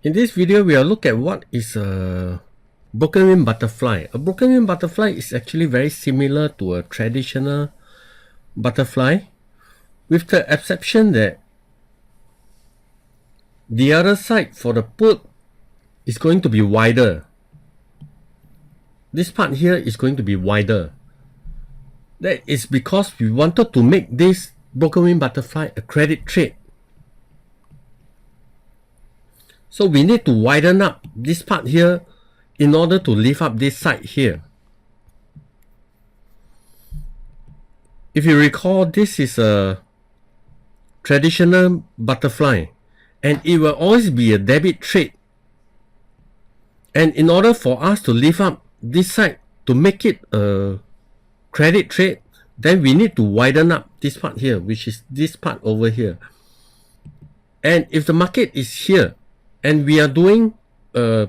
In this video, we'll look at what is a broken wing butterfly. A broken wing butterfly is actually very similar to a traditional butterfly, with the exception that the other side for the put is going to be wider. This part here is going to be wider. That is because we wanted to make this broken wing butterfly a credit trade. So we need to widen up this part here in order to lift up this side here. If you recall, this is a traditional butterfly and it will always be a debit trade. And in order for us to lift up this side to make it a credit trade, then we need to widen up this part here, which is this part over here. And if the market is here and we are doing a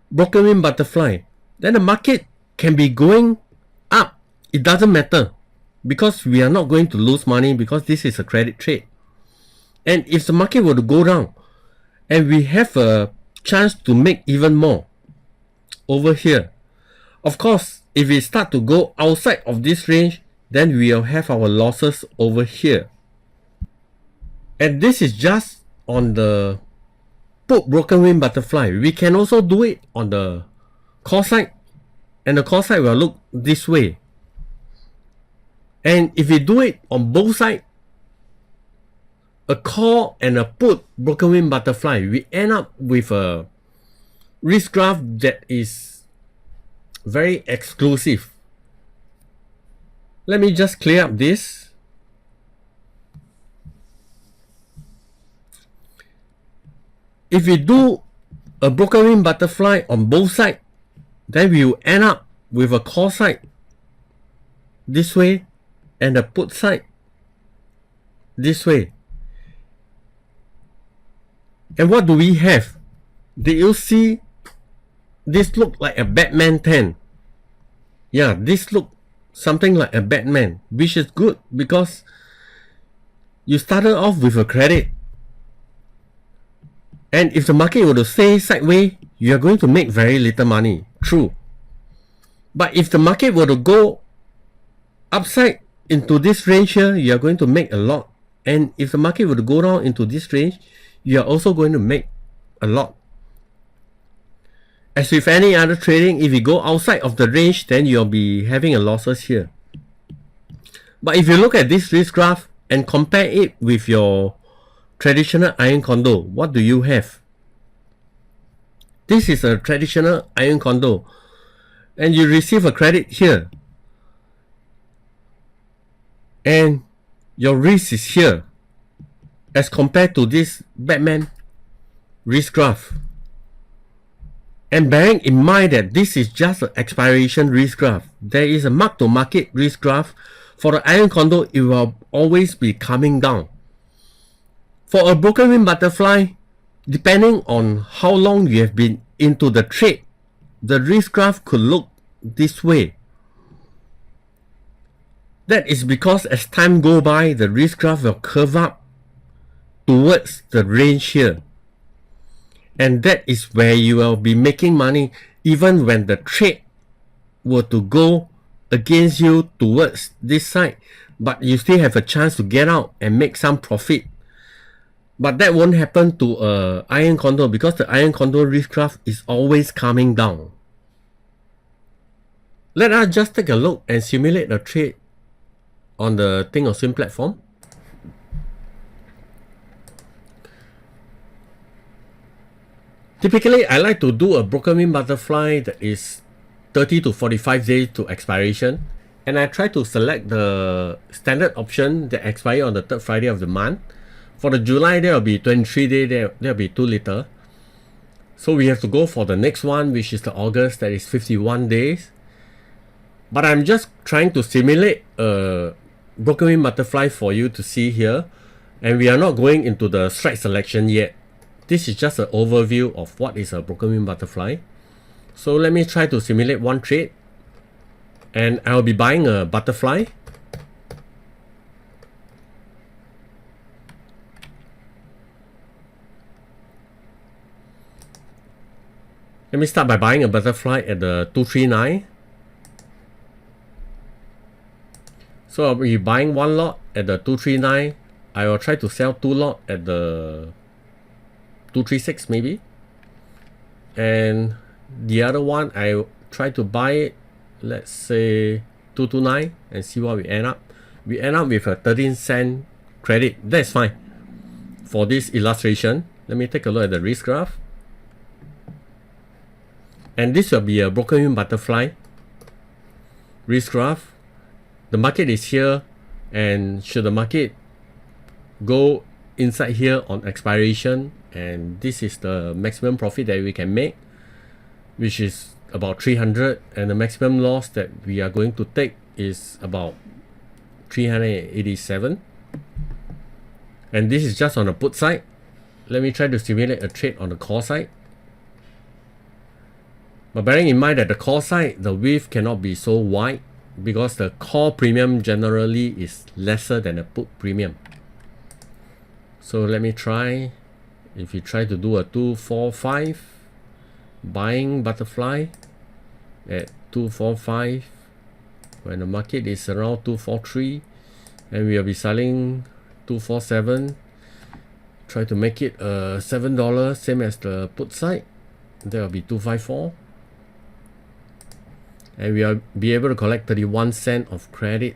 broken wing butterfly, then the market can be going up. It doesn't matter because we are not going to lose money because this is a credit trade. And if the market were to go down and we have a chance to make even more over here, of course, if we start to go outside of this range, then we'll have our losses over here. And this is just on the put broken wing butterfly. We can also do it on the call side, and the call side will look this way. And if we do it on both sides, a call and a put broken wing butterfly, we end up with a risk graph that is very exclusive. Let me just clear up this. If we do a broken wing butterfly on both sides, then we will end up with a call side this way and a put side this way. And what do we have? Did you see this look like a Batman 10? Yeah, this look something like a Batman, which is good because you started off with a credit. And if the market were to stay sideways, you are going to make very little money. True. But if the market were to go upside into this range here, you are going to make a lot. And if the market were to go down into this range, you are also going to make a lot. As with any other trading, if you go outside of the range, then you'll be having a losses here. But if you look at this risk graph and compare it with your traditional iron condor, what do you have? This is a traditional iron condor and you receive a credit here. And your risk is here as compared to this Batman risk graph. And bearing in mind that this is just an expiration risk graph, there is a mark-to-market risk graph. For the iron condor, it will always be coming down. For a broken wing butterfly, depending on how long you have been into the trade, the risk graph could look this way. That is because as time goes by, the risk graph will curve up towards the range here. And that is where you will be making money even when the trade were to go against you towards this side. But you still have a chance to get out and make some profit. But that won't happen to iron condor because the iron condor risk graph is always coming down. Let us just take a look and simulate a trade on the Thinkorswim platform. Typically, I like to do a broken wing butterfly that is 30 to 45 days to expiration. And I try to select the standard option that expires on the third Friday of the month. For the July, there will be 23 days, there will be too little. So we have to go for the next one, which is the August, that is 51 days. But I'm just trying to simulate a broken wing butterfly for you to see here. And we are not going into the strike selection yet. This is just an overview of what is a broken wing butterfly. So let me try to simulate one trade. And I'll be buying a butterfly. Let me start by buying a butterfly at the 239. So I'll be buying one lot at the 239. I will try to sell two lot at the 236 maybe. And the other one I try to buy it, let's say 229, and see what we end up. We end up with a 13-cent credit. That's fine for this illustration. Let me take a look at the risk graph. And this will be a broken wing butterfly risk graph. The market is here, and should the market go inside here on expiration, and this is the maximum profit that we can make, which is about 300, and the maximum loss that we are going to take is about 387. And this is just on the put side. Let me try to simulate a trade on the call side. But bearing in mind that the call side, the width cannot be so wide because the call premium generally is lesser than the put premium. So let me try. If you try to do a 245, buying butterfly at 245 when the market is around 243, and we will be selling 247. Try to make it $7, same as the put side. That will be 254. And we will be able to collect 31 cents of credit.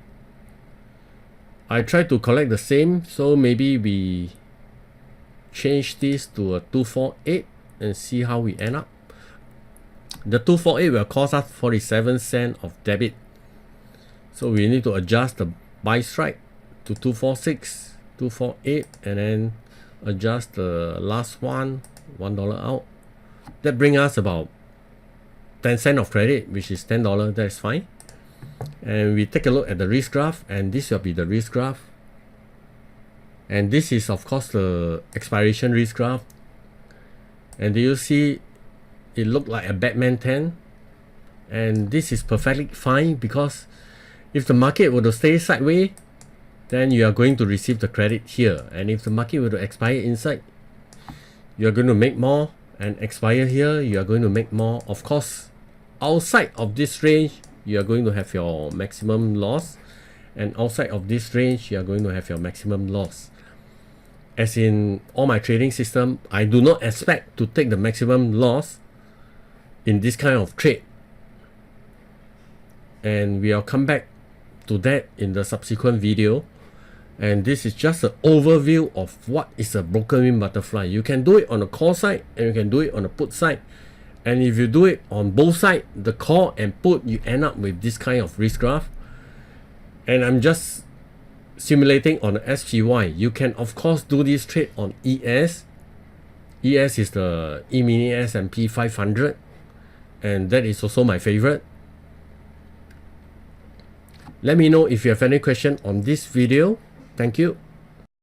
I try to collect the same, so maybe we change this to a 248 and see how we end up. The 248 will cost us 47 cents of debit. So we need to adjust the buy strike to 246, 248, and then adjust the last one, $1 out. That brings us about 10 cents of credit, which is $10. That's fine. And we take a look at the risk graph, and this will be the risk graph. And this is of course the expiration risk graph. And do you see it looked like a Batman 10? And this is perfectly fine, because if the market were to stay sideways, then you are going to receive the credit here. And if the market were to expire inside, you are going to make more, and expire here, you are going to make more. Of course, outside of this range, you are going to have your maximum loss, and outside of this range, you are going to have your maximum loss. As in all my trading system, I do not expect to take the maximum loss in this kind of trade, and we'll come back to that in the subsequent video. And this is just an overview of what is a broken wing butterfly. You can do it on the call side, and you can do it on the put side. And if you do it on both sides, the call and put, you end up with this kind of risk graph. And I'm just simulating on the SPY. You can of course do this trade on ES. ES is the E-mini S&P 500, and that is also my favorite. Let me know if you have any question on this video. Thank you.